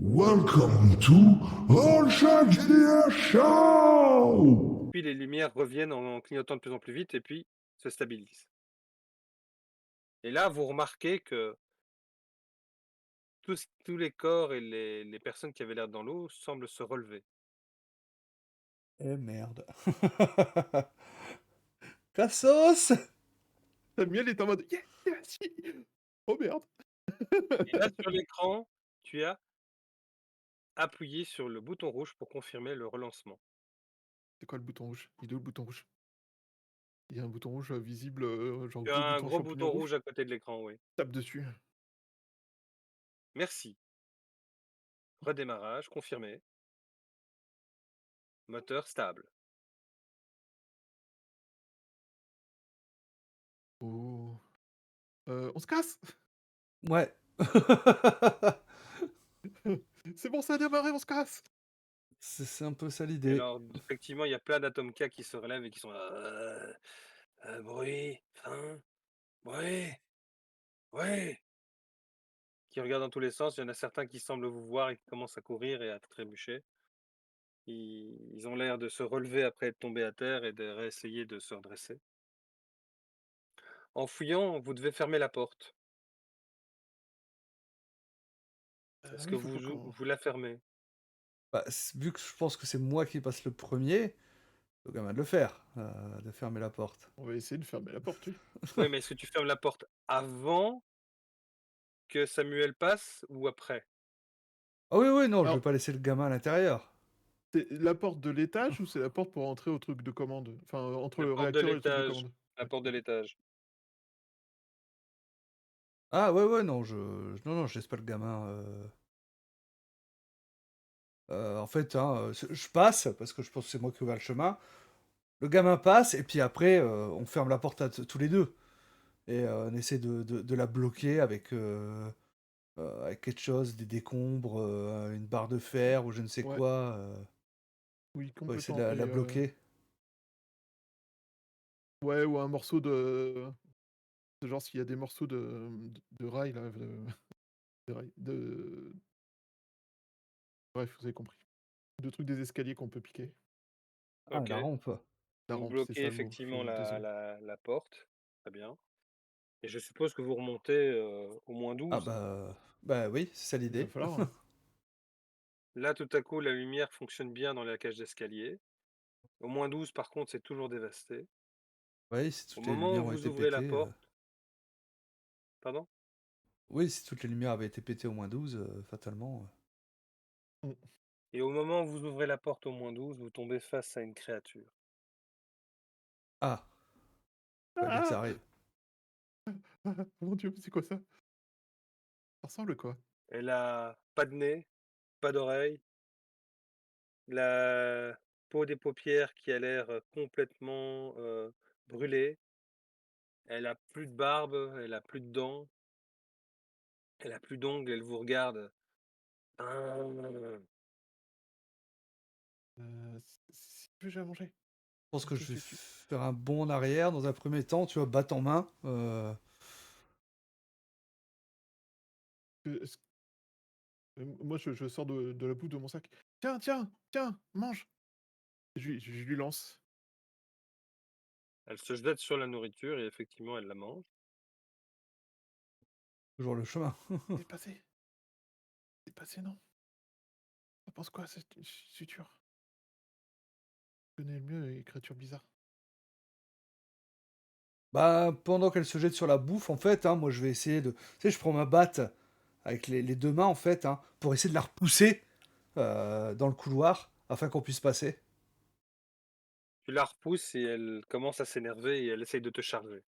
Welcome to All Shark GDR Show! Puis les lumières reviennent en clignotant de plus en plus vite et puis se stabilisent. Et là, vous remarquez que tous les corps et les personnes qui avaient l'air dans l'eau semblent se relever. Eh merde. Ta sauce! Samuel est en mode: «Yes, yes, oh merde!» Et là, sur l'écran, tu as appuyé sur le bouton rouge pour confirmer le relancement. C'est quoi le bouton rouge? Il est où le bouton rouge? Il y a un bouton rouge, visible, genre Tu gros as un bouton gros champignon bouton rouge rouge? à côté de l'écran, oui. Tape dessus. Merci. Redémarrage confirmé. Moteur stable. Oh, on se casse! Ouais. C'est bon, ça a démarré, on se casse! C'est un peu ça Et l'idée. alors, effectivement, il y a plein d'atomes K qui se relèvent et qui sont là, bruit, fin, bruit, ouais. Qui regardent dans tous les sens. Il y en a certains qui semblent vous voir et qui commencent à courir et à trébucher. Ils ont l'air de se relever après être tombés à terre et de réessayer de se redresser. En fouillant, vous devez fermer la porte. Est-ce Oui, que il faut qu'on vous la fermez? Bah, vu que je pense que c'est moi qui passe le premier, faut quand même de le faire, de fermer la porte. on va essayer de fermer la porte, oui. Oui, mais est-ce que tu fermes la porte avant que Samuel passe ou après? Ah oui, oui, non, je vais Alors, pas laisser le gamin à l'intérieur. c'est la porte de l'étage ou c'est la porte pour entrer au truc de commande? Enfin, entre La le porte de réacteur et le truc de l'étage. commande? La Ouais, porte de OK. l'étage. Ah ouais, ouais, non, non, non, je laisse pas le gamin, en fait, hein, je passe parce que je pense que c'est moi qui ai ouvert le chemin. Le gamin passe et puis après, on ferme la porte à tous les 2 et on essaie de la bloquer avec quelque chose, des décombres, une barre de fer ou je ne sais Ouais, quoi, oui, pour essayer complètement de la et bloquer. ouais, ou un morceau de genre s'il y a des morceaux de rail là, de rail, bref, vous avez compris. De trucs des escaliers qu'on peut piquer. Ah, OK. la rampe. La Vous rampe, c'est bloquez ça le mot, effectivement désolé. la porte. Très bien. Et je suppose que vous remontez, au moins Ah 12. bah oui, c'est ça Il va l'idée. falloir, ouais. Là, tout à coup, la lumière fonctionne bien dans la cage d'escalier. Au moins 12, par contre, c'est toujours dévasté. Oui, si Au toutes les moment où lumières ont vous été ouvrez la pétées, porte, pardon? oui, si toutes les lumières avaient été pétées au -12, fatalement, Mmh. Et au moment où vous ouvrez la porte au moins 12, vous tombez face à une créature. ah! Fallait bien que ça Ah! arrive. Mon Dieu, c'est quoi ça? Ça ressemble à quoi? Elle a pas de nez, pas d'oreille, la peau des paupières qui a l'air, complètement, brûlée. Elle a plus de barbe, elle a plus de dents, elle a plus d'ongles, elle vous regarde. Ah. Si tu veux, j'ai à manger. Je pense que je vais Tu faire un bond en arrière dans un premier temps, tu vois, batte en main, est-ce moi, je sors de la boue de mon sac. «Tiens, tiens, tiens, mange!» Je lui lance. Elle se jette sur la nourriture et effectivement, elle la mange. toujours le chemin. «C'est passé, c'est passé, non? Tu en penses quoi, cette suture? Tu connais mieux les créatures bizarres». Bah, pendant qu'elle se jette sur la bouffe, en fait, hein, moi je vais essayer de tu sais, je prends ma batte avec les 2 mains, en fait, hein, pour essayer de la repousser, dans le couloir afin qu'on puisse passer. Tu la repousses et elle commence à s'énerver et elle essaye de te charger.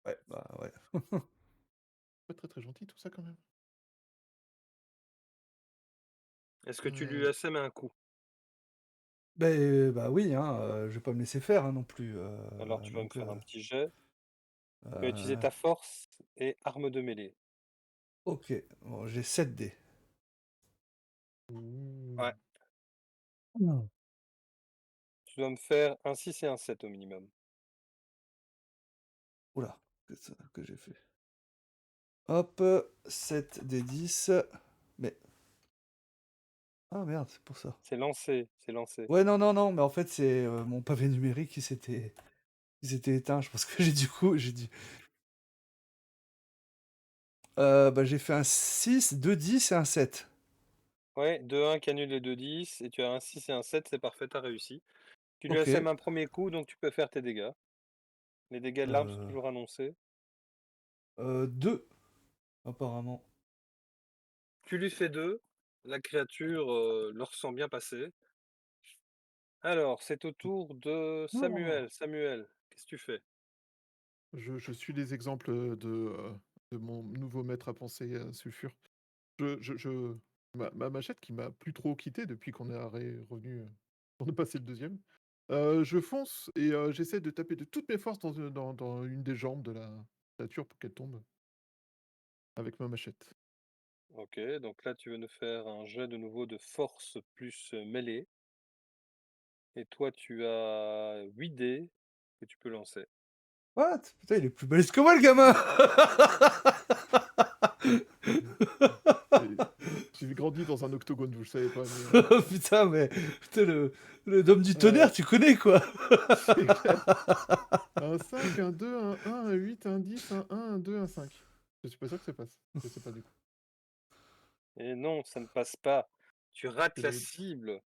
Ouais, bah, ouais. Pas très, très gentil tout ça quand même. Est-ce que tu lui Heu, assènes un coup? Bah, oui, hein, je vais pas me laisser faire, hein, non plus, Alors tu vas me donc faire un petit jet. Tu vas utiliser heu, ta force et arme de mêlée. OK, bon, j'ai 7 dés. ouh, Ouais. Mmh. Tu dois me faire un 6 et un 7 au minimum. Ouh là, que j'ai fait? Hop, 7 des 10, mais Ah merde, c'est pour ça. C'est lancé, c'est lancé. Ouais, non, non, non, mais en fait, c'est, mon pavé numérique qui s'était éteint. Je pense que j'ai dû bah, j'ai fait un 6, 2 10 et un 7. Ouais, 2-1 qui annule les 2-10 et tu as un 6 et un 7, c'est parfait, tu réussi. Tu lui as OK, sème un premier coup, donc tu peux faire tes dégâts. Les dégâts de l'arme sont heu toujours annoncés. 2 apparemment. Tu lui fais 2. La créature, le ressent bien passer. Alors, c'est au tour de Non! Samuel. Samuel, qu'est-ce que tu fais? Je suis les exemples, de mon nouveau maître à penser, Sulfure. Je ma machette qui m'a plus trop quitté depuis qu'on est revenu, on est passé le deuxième. Je fonce et j'essaie de taper de toutes mes forces dans une des jambes de la créature pour qu'elle tombe avec ma machette. OK, donc là, tu veux nous faire un jet de nouveau de force plus, mêlée et toi, tu as 8 dés que tu peux lancer. What? Putain, il est plus balèze que moi, le gamin! Et j'ai grandi dans un octogone, vous le savez pas, mais Putain, mais putain, le dôme du heu, tonnerre, tu connais, quoi? c'est clair. Un 5, un 2, un 1, un 8, un 10, un 1, un 2, un 5. Je suis pas sûr que ça passe. Je sais pas du coup. Et non, ça ne passe pas. Tu rates C'est la le cible,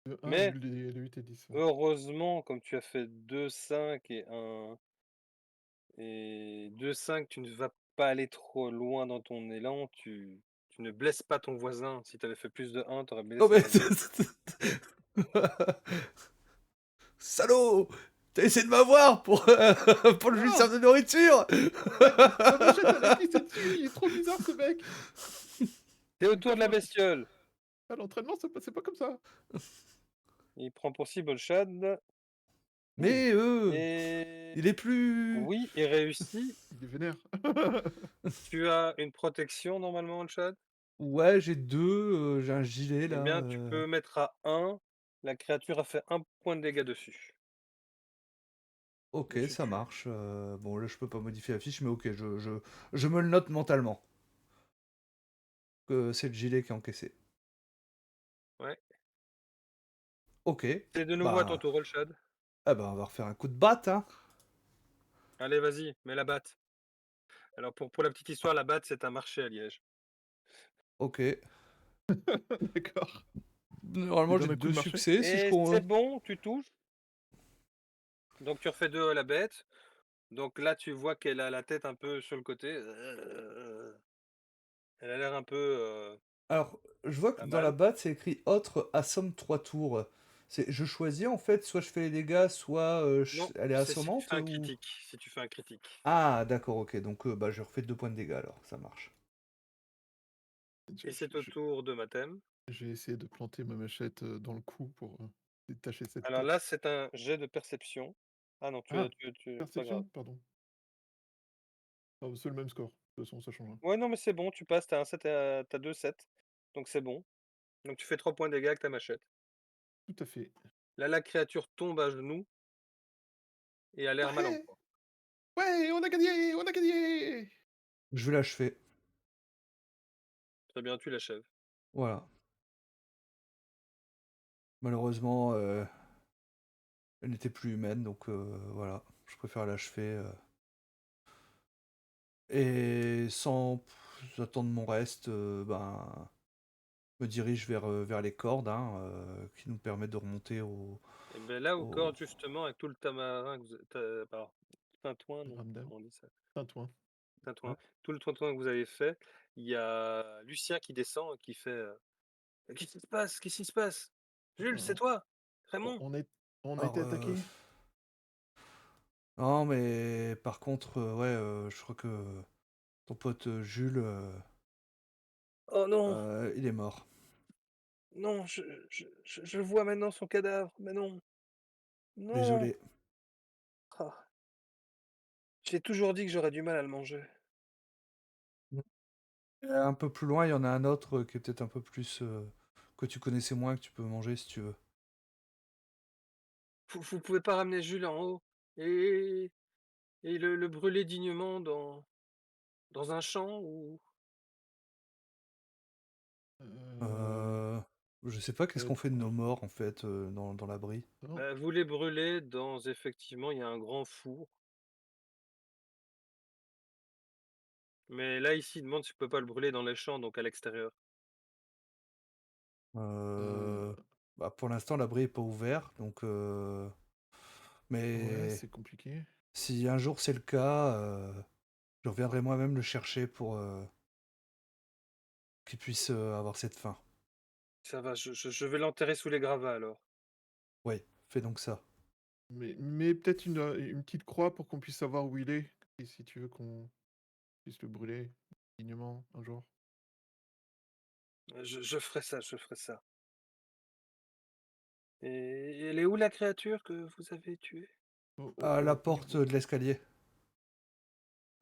le 1 ou mais le 8 et 10, ouais. heureusement, comme tu as fait 2-5 et 2-5, tu ne vas pas aller trop loin dans ton élan, tu ne blesses pas ton voisin. Si tu avais fait plus de 1, tu aurais Non, blessé mais ton voisin. salaud! T'as essayé de m'avoir pour, pour lui Non! servir de nourriture! Mec, ma machette, elle a glissé dessus, il est trop bizarre ce mec! C'est au Faut pas tour de la faire bestiole. à l'entraînement, c'est pas comme ça. Il prend pour cible Chad Oh! Mais, et il est plus... oui, il réussit. Il est vénère. Tu as une protection normalement, Chad? Ouais, j'ai 2, j'ai un gilet, Eh là, bien, tu peux mettre à 1. La créature a fait 1 point de dégâts dessus. OK, Dessus ça tu. marche, bon, là, je peux pas modifier la fiche, mais OK, je me le note mentalement, que c'est le gilet qui est encaissé. Ouais. OK, C'est de nouveau à ton bah, tour, Chad. ah bah, on va refaire un coup de batte, hein. Allez, vas-y, mets la batte. Alors pour la petite histoire, la batte, c'est un marché à Liège. OK. D'accord. Tu Normalement, j'ai donnes un coup 2 de marché? succès si je Et con c'est bon, tu touches. Donc tu refais 2 à la bête. Donc là, tu vois qu'elle a la tête un peu sur le côté. Elle a l'air un peu, alors, je vois que pas dans la mal. batte, c'est écrit «Autre assomme 3 tours». C'est je choisis, en fait, soit je fais les dégâts, soit, Non, elle est c'est si tu assommante, fais un ou? critique. Si tu fais un critique. Ah d'accord, OK, donc bah, je refais 2 points de dégâts alors, ça marche. Et c'est au tour de Mathem. J'ai essayé de planter ma machette, dans le cou pour, détacher cette Alors là, tête. c'est un jet de perception. Ah non, Ah! c'est pas grave. Perception? Pardon. Ah, c'est le même score. De toute façon, ça change rien. Ouais, non, mais c'est bon, tu passes, tu as un 7 et tu 2 7, donc c'est bon. Donc tu fais 3 points de dégâts avec ta machette. Tout à fait. Là, la créature tombe à genoux et a l'air mal en Ouais! point. Ouais, on a gagné! On a gagné! Je vais l'achever, Très bien, tu l'achèves. voilà. Malheureusement, elle n'était plus humaine, donc voilà, je préfère l'achever, et sans attendre mon reste, ben, me dirige vers les cordes, hein, qui nous permettent de remonter Et beh, là, au au corps, justement, avec tout le tamarin que vous pardon, tintouin, non, Ramdam. comment on dit ça? Tintouin. Tintouin. Ouais. Tout le tintouin que vous avez fait, il y a Lucien qui descend et qui fait, «Qu'est-ce qui se passe? Qu'est-ce qui se passe? Jules, c'est On toi? on Raymond?» on est on a été alors, attaqué. non, mais par contre, ouais, je crois que ton pote, Jules, «Oh non, il est mort. non, je vois maintenant son cadavre, mais non, non! Désolé. Ah, j'ai toujours dit que j'aurais du mal à le manger». Mmh. Un peu plus loin, il y en a un autre, qui est peut-être un peu plus, que tu connaissais moins, que tu peux manger si tu veux. Vous pouvez pas ramener Jules en haut et le brûler dignement dans un champ ou Heu, Heu, Je sais pas qu'est-ce Euh, qu'on fait de nos morts, en fait, dans l'abri. non. Bah, vous les brûlez dans effectivement, il y a un grand four. Mais là, ici, il demande si je peux pas le brûler dans les champs, donc à l'extérieur. Euh, Euh, Bah, pour l'instant, l'abri est pas ouvert, donc ouais, mais c'est compliqué. si un jour c'est le cas, je reviendrai moi-même le chercher pour qu'il puisse avoir cette fin. Ça va, je vais l'enterrer sous les gravats alors. Oui, fais donc ça. Mais peut-être une petite croix pour qu'on puisse savoir où il est. Et si tu veux qu'on puisse le brûler dignement un jour. Je ferai ça, je ferai ça. Et elle est où la créature que vous avez tuée? À la Au porte niveau. de l'escalier.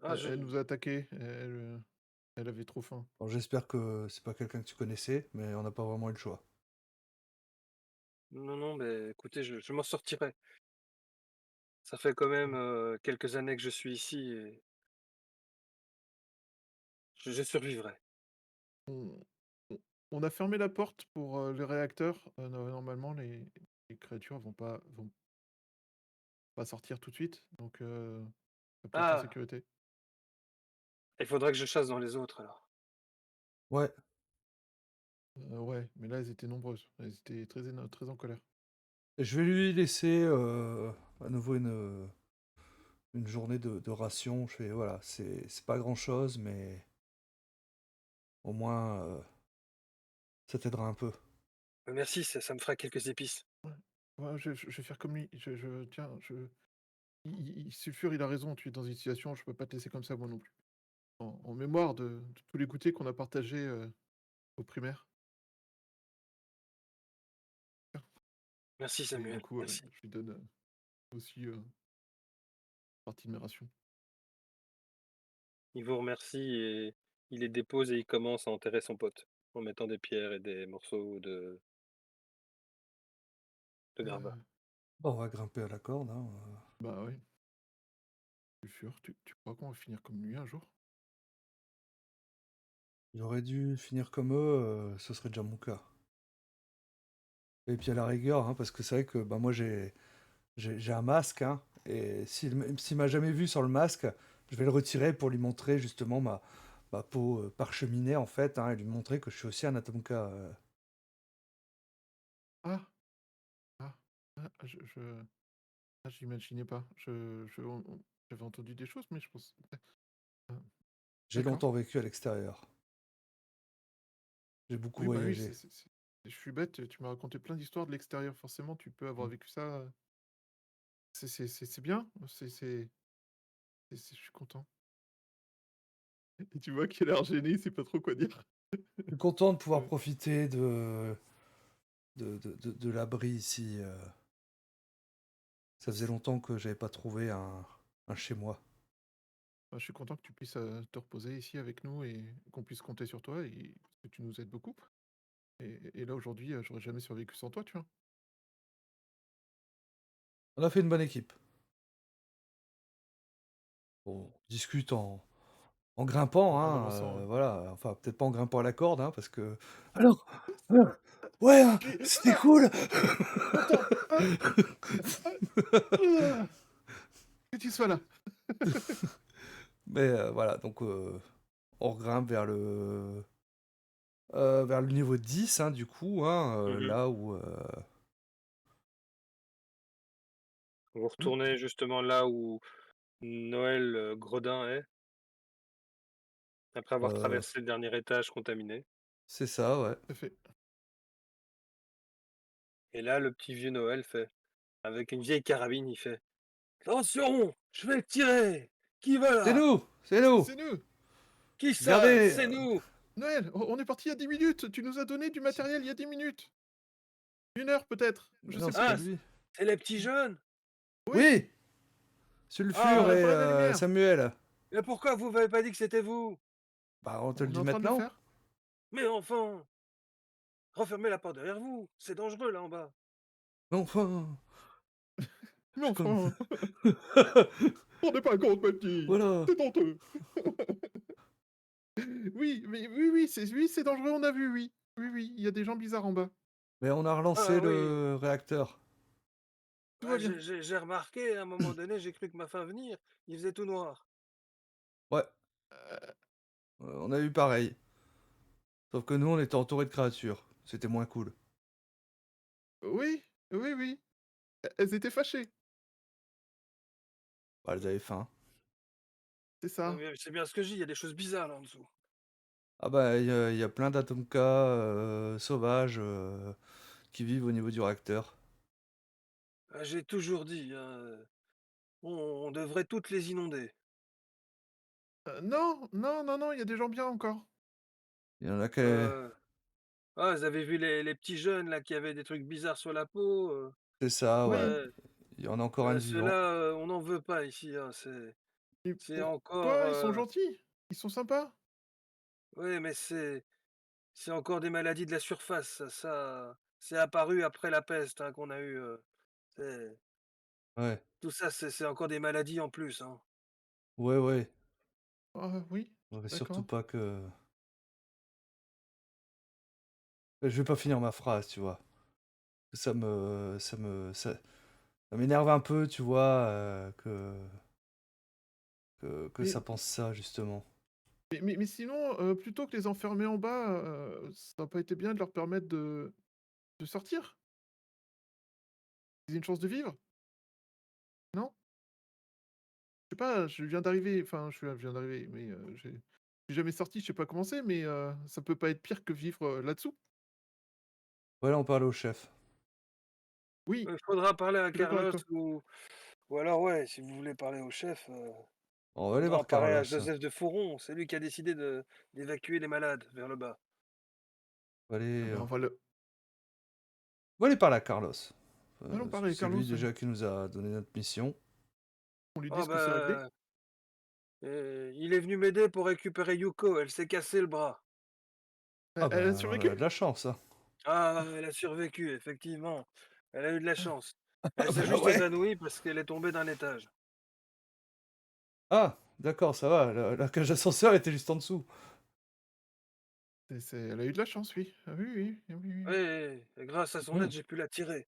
Ah, Elle nous a attaqué. Elle avait trop faim. Bon, j'espère que c'est pas quelqu'un que tu connaissais, mais on n'a pas vraiment eu le choix. non, non, mais écoutez, je m'en sortirai. Ça fait quand même quelques années que je suis ici et je survivrai. On, on- on a fermé la porte pour les réacteurs. Normalement, les créatures vont pas sortir tout de suite. Donc, peut-être en Ah, sécurité. il faudrait que je chasse dans les autres alors. Ouais, Ouais, mais là, elles étaient nombreuses. Elles étaient très en colère. je vais lui laisser à nouveau une journée de ration. Je fais, voilà, c'est pas grand-chose, mais au moins ça t'aidera un peu. Merci, ça me fera quelques épices. Ouais, ouais, je vais faire comme lui. Tiens, Sulfure, il a raison. Tu es dans une situation, je peux pas te laisser comme ça, moi non plus. En mémoire de tous les goûters qu'on a partagés au primaire. Merci Et du Samuel, coup, merci. je lui donne aussi partie de mes rations. Il vous remercie et il les dépose et il commence à enterrer son pote en mettant des pierres et des morceaux de gravat. Euh, Bon, on va grimper à la corde, hein. Bah oui. Sulfure, tu crois qu'on va finir comme lui un jour? J'aurais dû finir comme eux, ce serait déjà mon cas. Et puis à la rigueur, hein, parce que c'est vrai que bah, moi j'ai un masque, hein, et s'il m'a jamais vu sans le masque, je vais le retirer pour lui montrer justement ma peau parcheminée en fait, hein, et lui montrer que je suis aussi un Atomka. Ah, ah, j'imaginais pas. J'avais entendu des choses, mais je pense. Ah, J'ai d'accord. longtemps vécu à l'extérieur. J'ai beaucoup Oui, bah oui, voyagé. je suis bête. Tu m'as raconté plein d'histoires de l'extérieur. Forcément, tu peux avoir Mm. vécu ça. C'est bien. Je suis content. Et tu vois qu'il a l'air gêné, il sait pas trop quoi dire. Je suis content de pouvoir Ouais. profiter de l'abri ici. Ça faisait longtemps que j'avais pas trouvé un chez moi. Bah, je suis content que tu puisses te reposer ici avec nous et qu'on puisse compter sur toi et que tu nous aides beaucoup. Et là, aujourd'hui, j'aurais jamais survécu sans toi, tu vois. On a fait une bonne équipe. On discute en grimpant, En hein, avançant, ouais. voilà. Enfin, peut-être pas en grimpant à la corde, hein, parce que. Alors, ouais, hein, c'était cool. Content, hein, ah, que tu sois là. Mais voilà, donc on grimpe vers le niveau 10, hein, du coup, hein, Mhm. là où. Vous Oui, retournez justement là où Noël Gredin est, après avoir Euh, traversé le dernier étage contaminé. c'est ça, ouais. tout à fait. Et là, le petit vieux Noël fait, avec une vieille carabine, il fait attention, je vais tirer. Qui va C'est là? nous, c'est nous. C'est nous. Qui ça? Regardez. C'est nous. Noël, on est parti il y a 10 minutes. Tu nous as donné du matériel il y a 10 minutes. 1 heure peut-être. Je Mais non, sais c'est pas Ah, plus. lui. c'est les petits jeunes. Oui, Oui, mais on Sulfure n'a Ah, et pas la lumière. Samuel. mais pourquoi vous m'avez pas dit que c'était vous? Bah, on te le On est dit en train de le maintenant. faire. Mais enfin, refermez la porte derrière vous. C'est dangereux là en bas. Mais enfin, Mais comme. enfin, on n'est pas compte, petit. Voilà. C'est honteux. Oui, mais oui, c'est dangereux, on a vu, oui. Oui, oui, il y a des gens bizarres en bas. Mais on a Ah relancé oui, le réacteur. Tout ouais, va bien. j'ai remarqué à un moment donné, j'ai cru que ma fin venir, il faisait tout noir. Ouais, Heu, on a eu pareil. Sauf que nous, on était entourés de créatures. C'était moins cool. oui, oui, oui, elles étaient fâchées, Bah, elles avaient faim. c'est Ouais, ça. mais c'est bien ce que je dis, il y a des choses bizarres là en dessous. Ah bah, il y a plein d'atomkas sauvages qui vivent au niveau du réacteur. Ah, j'ai toujours dit, hein, on devrait toutes les inonder. Non, non, non, non, il y a des gens bien encore. Il y en a qui... Heu, ah, vous avez vu les petits jeunes là qui avaient des trucs bizarres sur la peau, C'est ça, ouais. Oui, ouais, Il y en a encore un de vivant. ceux-là, on n'en veut pas ici, hein, mais c'est encore, pourquoi? Ils sont gentils, ils sont sympas. ouais, mais c'est encore des maladies de la surface, c'est apparu après la peste, hein, qu'on a eue, c'est Ouais, tout ça, c'est encore des maladies en plus, hein. ouais, ouais. Ah oui, Faudrait surtout d'accord. pas que... Je vais pas finir ma phrase, tu vois. Ça m'énerve un peu, tu vois, que ça Mais pense ça, justement. mais sinon, plutôt que les enfermer en bas, ça aurait pas été bien de leur permettre de sortir? Qu'ils aient une chance de vivre, non? Je sais pas, je viens d'arriver, enfin, je viens d'arriver, mais je suis jamais sorti, je sais pas comment c'est, mais ça peut pas être pire que vivre, là-dessous? Ouais, là, on parle au chef. Oui, Il faudra parler je à suis d'accord avec Carlos toi. ou alors ouais, si vous voulez parler au chef, On va aller faudra en voir parler à Carlos. Joseph de Foron, c'est lui qui a décidé d'évacuer les malades vers le bas. On va Ah aller, bah, on va aller parler à Carlos. allons parler avec C'est lui Carlos, ouais. déjà qui nous a donné notre mission. On lui Ah dise que c'est réglé. bah, il est venu m'aider pour récupérer Yuko, elle s'est cassé le bras. Ah Elle a bah, elle survécu? a de la chance, hein. Ah, elle a survécu, effectivement. Elle a eu de la chance. Elle Ah s'est bah juste ouais. évanouie parce qu'elle est tombée d'un étage. Ah, d'accord, ça va. La cage d'ascenseur était juste en dessous. C'est elle a eu de la chance, oui. Ah oui, oui, oui, oui, oui. Oui, et grâce à son Hmm, aide, j'ai pu la tirer.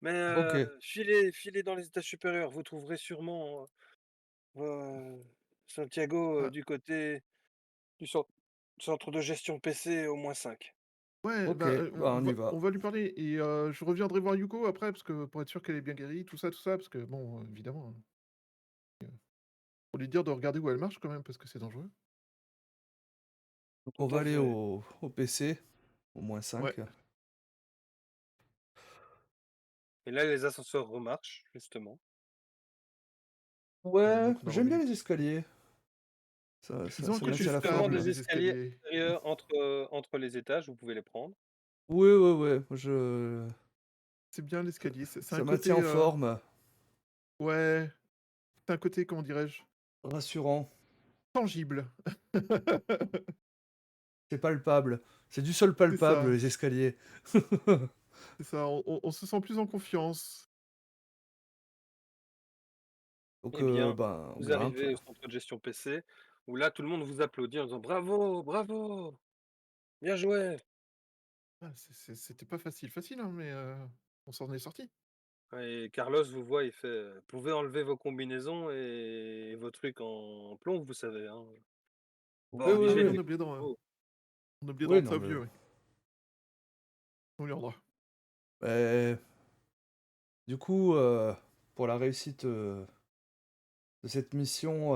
Mais ok. filez dans les étages supérieurs, vous trouverez sûrement Santiago Ah du côté du centre de gestion PC au moins 5. ouais, Ok, bah, bah on y on va. va lui parler et je reviendrai voir Yuko après parce que pour être sûr qu'elle est bien guérie, tout ça, parce que bon, évidemment, faut lui dire de regarder où elle marche quand même parce que c'est dangereux. Donc Tout on va à aller fait. au PC, au moins Ouais, 5. Et là, les ascenseurs remarchent, justement. Ouais, donc on a j'aime remis bien les les escaliers. ils ont un Il y a Ça côté maintient la justement forme. stable, des les escaliers escaliers. extérieurs entre les étages, vous pouvez les prendre. Ouais, ouais, ouais. C'est bien l'escalier, c'est un Ça maintient côté, en forme. ouais, c'est un côté, comment dirais-je? Rassurant. Tangible. C'est palpable. C'est du sol C'est palpable, ça, les escaliers. c'est ça, on se sent plus en confiance. Donc, Eh bien, ben, on vous grimpe. arrivez au centre de gestion PC, où là, tout le monde vous applaudit en disant: «Bravo, bravo, bien joué!» Ah, c'était pas facile, hein, mais on s'en est sorti. Et Carlos vous voit, il fait: «Vous pouvez enlever vos combinaisons et vos trucs en plomb, vous savez, hein, pas Oui, oui, Ah obligé oui, de oui. les couper en haut». on a oublié de Oui, rendre non, ça mais... vieux, oui. On lui rendra. Eh, du coup, pour la réussite de cette mission,